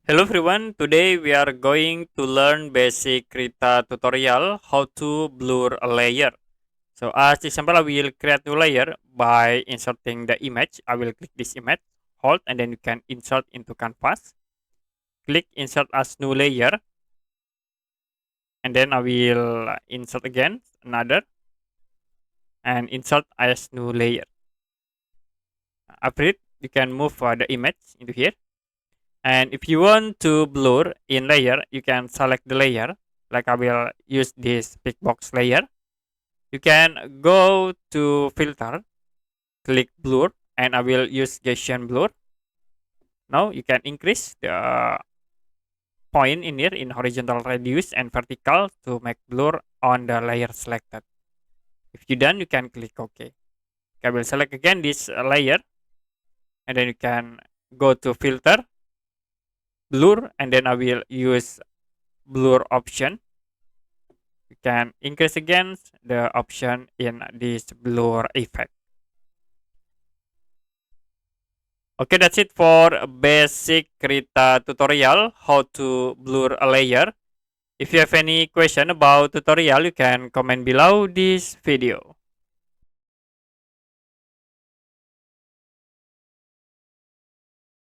Hello everyone, today we are going to learn basic Krita tutorial how to blur a layer. So as example, I will create new layer by inserting the image. I will click this image, hold, and then you can insert into canvas. Click insert as new layer, and then I will insert again another and insert as new layer. After it, you can move the image into here. And if you want to blur in layer, you can select the layer. Like I will use this big box layer. You can go to filter, click blur, and I will use Gaussian blur. Now you can increase the point in here in horizontal radius and vertical to make blur on the layer selected. If you done, you can click OK. I will select again this layer, and then you can go to filter, blur, and then I will use blur option. You can increase again the option in this blur effect. Okay, that's it for basic Krita tutorial, how to blur a layer. If you have any question about tutorial, you can comment below this video.